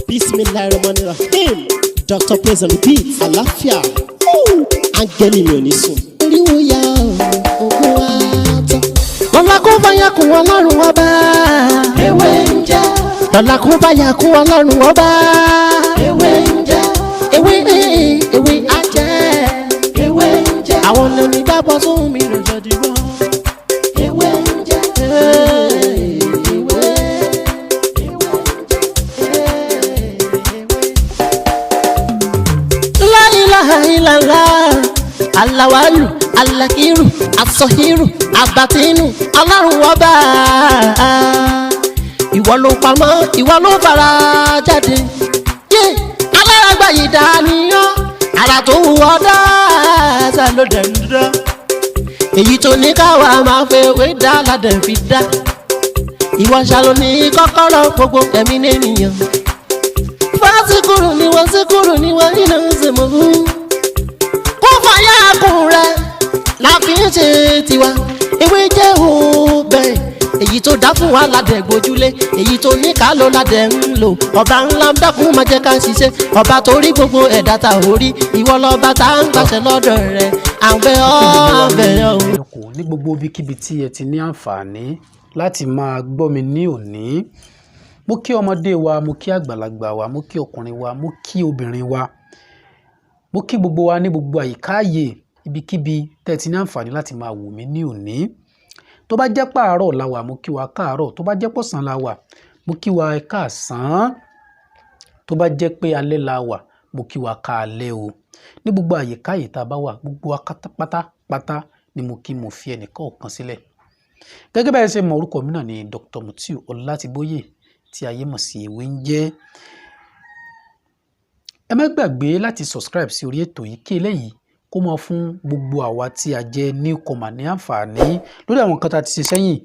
Bismillahirrahmanirrahim. Dr. Praise and Repeat. Àlàáfíà. Áńgẹ́lì mi ò ní sùn. Oríwo ya ògùn wa tán. Lọ́la kó bá yà kún Ọlọ́run ọba. Ewé ń jẹ́. Lọ́la kó bá yà kún Ọlọ́run ọba. Ewé ń jẹ́. Ewé á jẹ́. Ewé ń jẹ́. Àwọn lóní gbàgbọ́ sóhun mi lọ́jọ́ dìbò. Ewé ń jẹ́. Alawalu, alakiru, asọhiru, abatinu, Ọlọ́run ọba. Ìwọ ló pamọ́, ìwọ ló fara jáde. Alárágbá yìí dániyàn, ara tó wù ọ́ dáadáa ló dẹ̀ ń dá. Èyí tó ní káwa máa fẹ́ wé dá ládẹ̀ fi dá. Ìwọ ṣàlò ní kọ́kọ́rọ́ gbogbo ẹ̀mí nìyẹn. Fásikúrú ni wọ́n iná ń ṣe mọ́ fún. Fàyàkùn rẹ̀ la fi ń ṣe tiwa. Ewé jẹ́ Ogbe, èyí tó dá fún wa ládẹ̀ gbójúlé, èyí tó ní ká ló ládẹ̀ ń lò. Ọba ńlá ń dákun máa jẹ́ ká ṣiṣẹ́, ọba tó rí gbogbo ẹ̀dá ta ò rí. Ìwọ lọ́ba tá ń gbàṣẹ lọ́dọ̀ rẹ̀, àbẹ̀ ọ́. Ní gbogbo ibikíbi tí ẹ ti ní àǹfààní láti máa gbọ́ mi ní òní, mo kí ọmọdé wa, mo kí àgbàlagbà wa, mo kí ọkùnrin wa, mo kí obìnrin wa. Mo kí gbogbo wa ní gbogbo àyíká ààyè ibikíbi tẹ́ ti ní àǹfààní láti máa wò mí ní òní. Tó bá jẹ́ pàárọ̀ la wà, mo kí wa káàárọ̀. Tó bá jẹ́ pọ̀sán la wà, mo kí wa káàsán. Tó bá jẹ́ pé alẹ́ la wà, mo kí wa káalẹ́ o. Ní gbogbo àyíká ààyè tá a bá wà, gbogbo wa pátápátá ni mo kí, mo fi ẹnìkan ọ̀kan sílẹ̀. Gẹ́gẹ́ bẹ́ẹ̀ ṣe mọ orúkọ mi náà ni Dr. Mutiu Ọlátíbóyè tí ayé mọ̀ sí Ewé ń jẹ́. Ẹ má gbàgbé láti subscribe sí orí ètò yìí kí eléyìí kó máa fún gbogbo àwa tí a jẹ́ newcomer ní àǹfààní lórí àwọn nǹkan tá a ti ṣe sẹ́yìn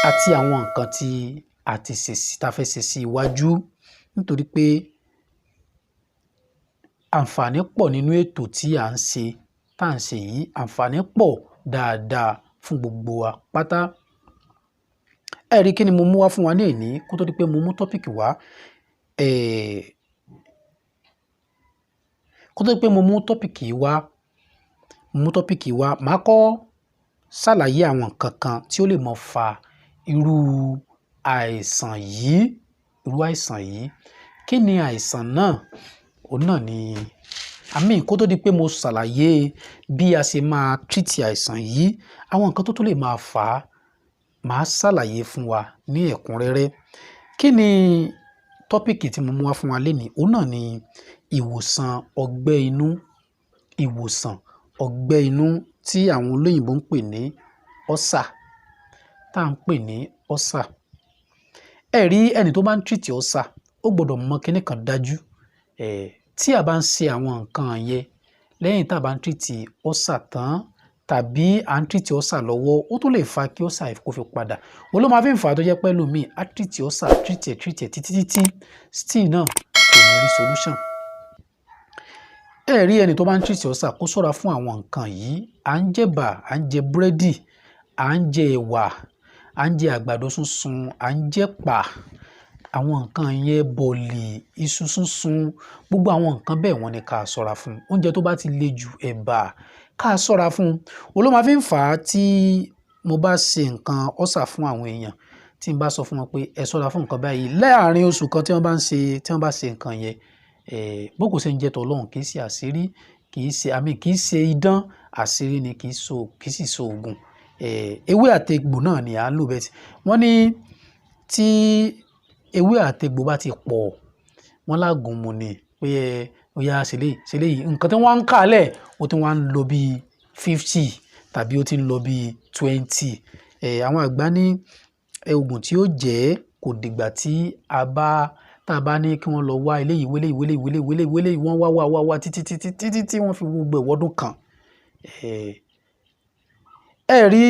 àti àwọn nǹkan tí a ti ṣe tá a fẹ́ ṣe sí iwájú, nítorí pé àǹfààní pọ̀ nínú ètò tí à ń ṣe yìí. Àǹfààní pọ̀ dáadáa fún gbogbo wa pátá. Ẹ rí kí ni mo mú wá fún wa ní èní kó tó di pé mo mú tọ́pìkì wá. Kó tó di pé mo mú tọ́pìkì wá, màá kọ́ ṣàlàyé àwọn nǹkan kan tí ó lè máa fa irú àìsàn yìí. Kí ni àìsàn náà? Òun náà ni kó tó di pé mo ṣàlàyé bí a ṣe máa treat àìsàn yìí, àwọn nǹkan tó lè máa fà á, màá ṣàlàyé fún wa ní ẹ̀kúnrẹ́rẹ́. Kí ni tọ́pìkì tí mo mú wá fún wa lénìí? Òun náà ni ìwòsàn ọgbẹ́ inú. Ìwòsàn ọgbẹ́ inú tí àwọn olóyìnbó ń pè ní ulcer, tá à ń pè ní ulcer. Ẹ rí ẹni tó bá ń treat ulcer, ó gbọ́dọ̀ mọ kíní kan dájú. Tí a bá ń ṣe àwọn nǹkan yẹn lẹ́yìn tá a bá ń treat ulcer tán, tàbí à ń treat ulcer lọ́wọ́, ó tún lè fa kí ulcer kó fi padà. Wọ́n ló máa fi ń fà á tó jẹ́ pé ẹlòmíì á treat ulcer títí still náà kò ní rí solution. Ẹ rí ẹni tó bá ń treat ulcer kó ṣọ́ra fún àwọn nǹkan yìí. À ń jẹ ẹ̀bà, à ń jẹ búrẹ́dì, à ń jẹ ẹ̀wà, à ń jẹ àgbàdo súnsun, à ń jẹ ẹ̀pà, àwọn nǹkan yẹn, bọ̀lì, iṣu súnsun, gbogbo àwọn nǹkan bẹ́ẹ̀ wọ́n ní ká ṣọ́ra fún. Oúnjẹ tó bá ti le jù, ẹ̀bà, ká ṣọ́ra fún. Òun ló máa fi ń fà á tí mo bá ṣe nǹkan ulcer fún àwọn èèyàn, tí n bá sọ fún wọn pé ẹ ṣọ́ra fún nǹkan báyìí láàárín oṣù kan tí wọ́n bá ṣe nǹkan yẹn, bó kò ṣe ń jẹ́ tọ́lọ́run, kì í ṣe àṣírí, kì í ṣe idán, àṣírí ni, kì í sì so oògùn. Ewé àtegbò náà ni à ń lò bẹ́ẹ̀ tí wọ́n ní tí ewé àtegbò bá ti pọ̀, wọ́n lágùn mu ni pé ó yá ṣe léyìí. Nǹkan tí wọ́n ń kálẹ̀ ó ti wá ń lọ bí 50 tàbí ó ti ń lọ bí 20. Àwọn àgbà ní oògùn tí ó jẹ́ kò dìgbà tí tá a bá ní kí wọ́n lọ wá eléyìí wọ́n wá títí tí wọ́n fi gbogbo ìwọ́dún kan. Ẹ rí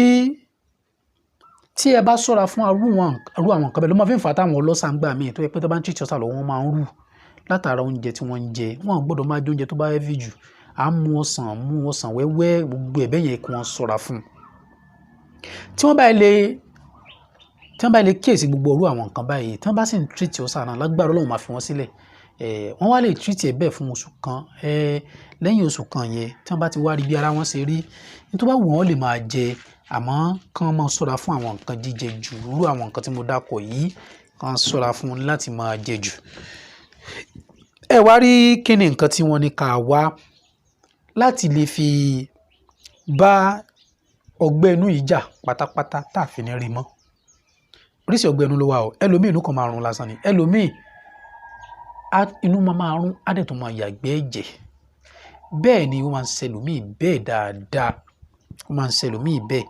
tí ẹ bá ṣọ́ra fún irú àwọn nǹkan bẹ́ẹ̀ ló máa fi ń fà á táwọn ọlọ́ṣà ń gbà míì tó yẹ pé tó bá ń treat ulcer lọ wọ́n máa ń rù látara oúnjẹ tí wọ́n ń jẹ. Wọ́n gbọ́dọ̀ máa jẹ oúnjẹ tó bá heavy jù. À ń mú ọsàn wẹ́wẹ́, gbogbo ẹ̀bẹ̀ yẹn kí wọ́n ṣọ́ra fún. Tí wọ́n bá lè tí wọ́n bá lè kíyèsí gbogbo orú àwọn nǹkan báyìí tí wọ́n bá sì ń treat ulcer náà lágbára Ọlọ́run máa fi wọ́n sílẹ̀ wọ́n wá lè treat ẹ̀ bẹ́ẹ̀ fún oṣù kan lẹ́yìn oṣù kan yẹn tí wọ́n bá ti wá rí bí ara wọn ṣe rí ní tó bá wù wọ́n lè máa jẹ àmọ́ kán máa ṣọ́ra fún àwọn nǹkan jíjẹ jù irú àwọn nǹkan tí mo dákọ̀ yìí kán ṣọ́ra fún láti máa jẹ jù. Ẹ wá rí kí ni nǹkan tí wọ́n ní ká wá láti lè fi bá ọgbẹ́ inú yìí jà pátápátá tá a fi ní rí mọ́. Oríṣi ọgbẹ́ inú ló wà o, ẹlòmíì inú kan máa rún lásán ni, ẹlòmíì inú máa rún á dẹ̀ tó máa yàgbẹ́ ẹ̀jẹ̀. Bẹ́ẹ̀ ni ó máa ń ṣẹlòmíì bẹ́ẹ̀ dáadáa, ó máa ń ṣẹlòmíì bẹ́ẹ̀.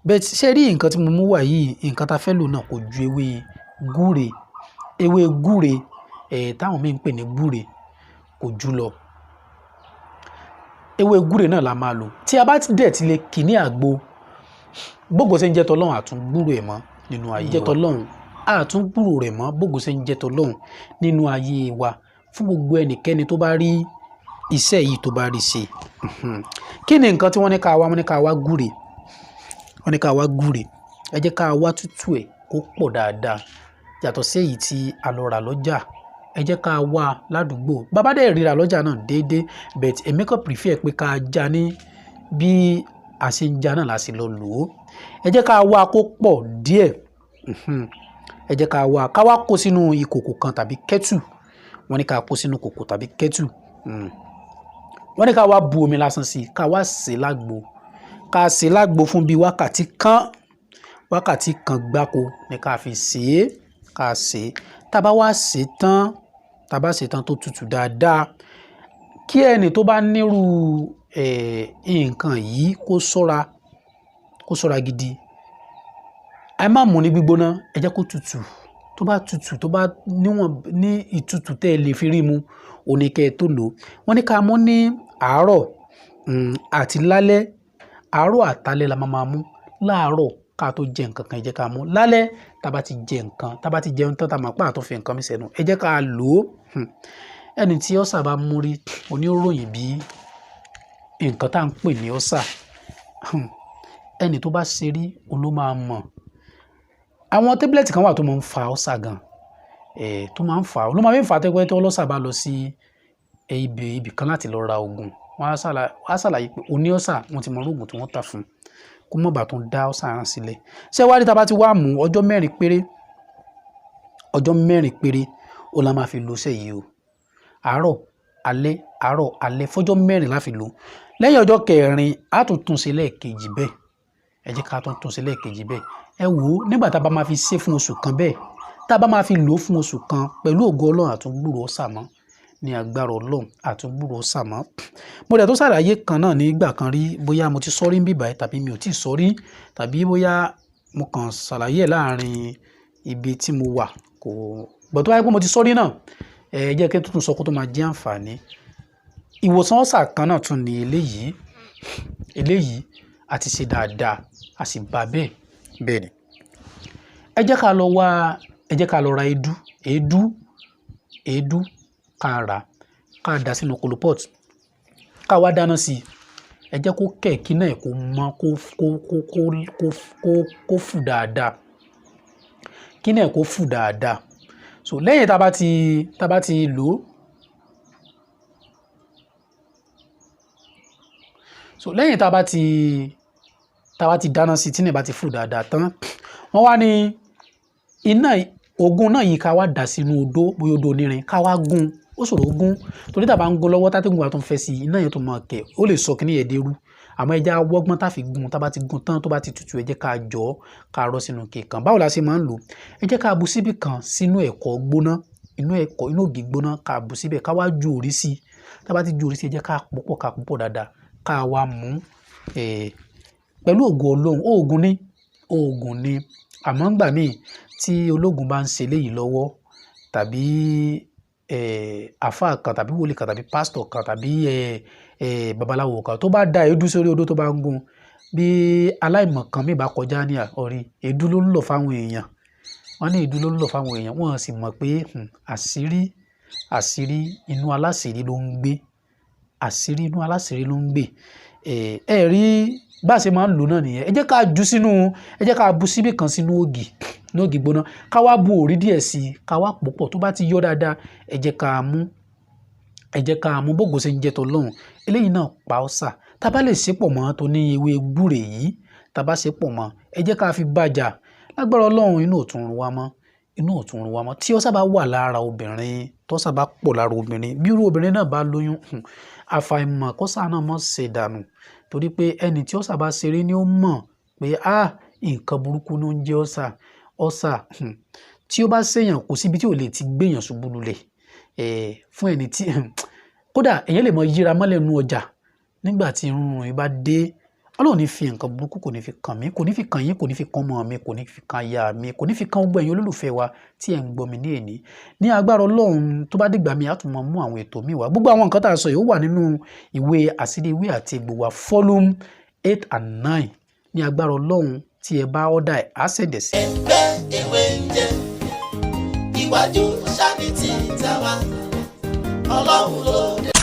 Bẹ́ẹ̀ ṣe rí nǹkan tí mo mú wá yìí, nǹkan tá a fẹ́ lò náà kò ju ewé gúre táwọn míì ń pè ní gúre kò jù lọ. Ewé gúre náà la máa lò. Tí a bá dẹ̀ ti lè kì ní àgbo, bógo ṣe ń jẹ́ tọlọ́run àtúngbúrò ẹ̀ mọ́ nínú ayé wa. Jẹ́ tọlọ́run àtúngbúrò rẹ̀ mọ́ bógo ṣe ń jẹ́ tọlọ́run nínú ayé wa fún gbogbo ẹnikẹ́ni tó bá rí iṣẹ́ yìí tó bá rí ṣe. Kí ni nǹkan tí wọ́n ní ká wá? Wọ́n ní ká wá gúre. Wọ́n ní ká wá gúre. Ẹ jẹ́ ká wá tútù ẹ̀ kó pọ̀ dáadáa yàtọ̀ sí èyí tí a lọ rà lọ́jà. Ẹ jẹ́ ká wá ládùúgbò. Bàbá dẹ̀ ríra lọ́jà náà déédéé but èmi kàn prefer pé ká já ní bí a ṣe ń já náà la sì lọ lò ó. Ẹ jẹ́ ká wá kó pọ̀ díẹ̀. Ẹ jẹ́ ká wá kó sínú ìkòkò kan tàbí kẹ́tù. Wọ́n ní ká kó sínú kòkò tàbí kẹ́tù. Wọ́n ní ká wá bu omi lásán sí i ká wá sè é lágbo. Ká sè é lágbo fún bí wákàtí kan gbáko ni ká fi sè é. Ká sè é. Tá bá wá sè é tán tó tutù dáadáa kí ẹni tó bá nírú nǹkan yìí kó ṣọ́ra gidi. Ẹ má mú ní gbígbóná, ẹ jẹ́ kó tutù. Tó bá tutù tó bá níwọ̀n ní ìtutù tẹ́ ẹ lè fi rí mu òní kẹ́ ẹ tó lò. Wọ́n ní ká mú ní àárọ̀ àti lálẹ́. Àárọ̀ àtàlẹ́ la máa mú. Láàárọ̀ ká tó jẹ nǹkan kan ẹ jẹ́ ká mú. Lálẹ́ tá bá ti jẹ nǹkan tá bá ti jẹun tán tá máa pa àtún fi nǹkan mi sẹ́nu ẹ jẹ́ ká lò ó. Ẹni tí ulcer bá mú rí oníròyìn bí nǹkan tá à ń pè ní ulcer ẹni tó bá ṣe rí òun ló máa mọ̀. Àwọn tábìlẹ̀tì kan wà tó máa ń fa ulcer gan tó máa ń fa ló máa ń fa tẹ́gbẹ́ tó ulcer bá lọ sí ibì kan láti lọ ra oògùn wọ́n á ṣàlàyé pé òní ulcer wọ́n ti mọ oògùn tí wọ́n tà fún kó má bàa tún dá ulcer hàn sílẹ̀. Ṣé wá rí tá bá ti wá mú ọjọ́ mẹ́rin péré ó la máa fi lo iṣẹ́ yìí o. Àárọ̀ alẹ́ fọ́jọ́ mẹ́rin la fi lò. Lẹ́yìn ọjọ́ kẹrin á tún tún ṣe lẹ́ẹ̀kejì bẹ́ẹ̀. Ẹ jẹ́ ká tún ṣe lẹ́ẹ̀kejì bẹ́ẹ̀. Ẹ wò ó nígbà tá bá máa fi ṣe fún oṣù kan bẹ́ẹ̀ tá bá máa fi lò ó fún oṣù kan pẹ̀lú ògo Ọlọ́run àtúngbúrò ulcer mọ́ ní agbára Ọlọ́run àtúngbúrò ulcer mọ́. Mo dẹ̀ tó ṣàlàyé kan náà nígbà kan rí bóyá mo ti sọ rí níbí báyìí tàbí mi ò tí ì sọ rí tàbí bóyá mo kàn ṣàlàyé láàrin ibi tí mo wà kò gbọ́ tó wáyé pé mo ti sọ rí náà ẹ jẹ́ kí n tuntun sọ kó tó máa jẹ́ àǹfààní. Ìwòsàn ulcer kan náà tún ní eléyìí àti ṣe dáadáa a sì bá bẹ́ẹ̀ ni. Ẹ jẹ́ ká lọ ra èédú ká dà sínú kolopọ́ọ̀tù ká wá dáná sí i. Ẹ jẹ́ kó kẹ̀kí náà kó mọ́ kó fù dáadáa. Kí náà kó fù dáadáa. So lẹ́yìn tá bá ti lò ó. So lẹ́yìn tá bá ti dáná sí tí náà bá ti fù dáadáa tán wọ́n wá ní oògùn náà yìí ká wá dà sínú odó bóyá odó onírin ká wá gún ó ṣòro gún torí tá bá ń gún lọ́wọ́ tátẹ́gùn wa tó ń fẹ́ sí iná yẹn tó máa kẹ̀ ó lè sọ kíní yẹn dérú àmọ́ ẹ jẹ́ á wọ́gbọ́n tá fi gún tá bá ti gún tán tó bá ti tutù ẹ jẹ́ ká jọ ká rọ́ sínú kèèkàn. Báwo la ṣe máa ń lò ẹ jẹ́ ká bu síbì kan sínú ẹ̀kọ́ gbóná inú ògì gbóná ká bu síbẹ̀ ká wá ju òrí sí tá bá ti ju òrí sí ẹ jẹ́ ká pòpọ̀ dáadáa ká wá mú pẹ̀lú ògo Ọlọ́run oògùn ni àmọ́ ńgbà míì tí ológun bá ń ṣe léyìí lọ́wọ́ tàbí àfáà kan tàbí wòlíì kan tàbí pásítọ̀ kan tàbí babaláwo kan tó bá da èédú sórí odó tó bá ń gún bí aláìmọ̀kan mi bá kọjá ní ọ̀rí èédú ló ń lọ fáwọn èèyàn wọ́n ní èédú ló ń lọ fáwọn èèyàn wọ́n sì mọ̀ pé àṣírí inú aláṣírí ló ń gbé ẹ rí bá ṣe máa ń lò náà nìyẹn. Ẹ jẹ́ ká bu síbí kan sínú ògì gbóná, ká wá bu òrí díẹ̀ sí i, ká wá pò pọ̀, tó bá ti yọ dáadáa ẹ jẹ́ ká mú bógo ṣe ń jẹ́ tọlọ́run. Eléyìí náà pa ọ́sà. Tá bá lè ṣe pọ̀ mọ́ tó ní ewé gbúre yìí, tá bá ṣe pọ̀ mọ́ ẹ jẹ́ ká fi bàjà. Lágbára Ọlọ́run inú ò tún run wa mọ́. Tí ọ́sà bá wà lára obìnrin, tọ́sà bá pọ̀ lára obìnrin, bí irú obìnrin náà bá lóyún, àfàìmọ̀ kọ́sà náà mọ̀ ṣe dànù, torí pé ẹni tí ọ́sà bá ṣeré ni ó mọ̀ pé nǹkan burúkú ló ń jẹ́ ọ́sà. Tí ó bá ṣèyàn kò síbi tí ò lè ti gbéyàn ṣubú lulẹ̀. Fún ẹni tí kódà èyàn lè mọ yíra mọ́lẹ̀ nínú ọjà nígbà tí irun yìí bá dé. Ọlọ́run ní fi nǹkan burúkú kò ní fi kàn mí, kò ní fi kàn yín, kò ní fi kàn ọmọ mi, kò ní fi kàn aya mi, kò ní fi kàn gbogbo ẹ̀yin olólùfẹ́ wa tí ẹ̀ ń gbọ́ mi ní èní. Ní agbára Ọlọ́run tó bá dìgbà mi á tún máa mú àwọn ètò mi wá. Gbogbo àwọn nǹkan tá a sọ yìí ó wà nínú ìwé àṣírí ewé àti egbò wa volume 8 and 9. Ní agbára Ọlọ́run tí ẹ bá ọ́dà ẹ̀ á ṣẹ̀dẹ̀ sí. Ẹgbẹ́ ewé ń jẹ iwájú ṣáàbì tí tàwa Ọlọ́run ló dé.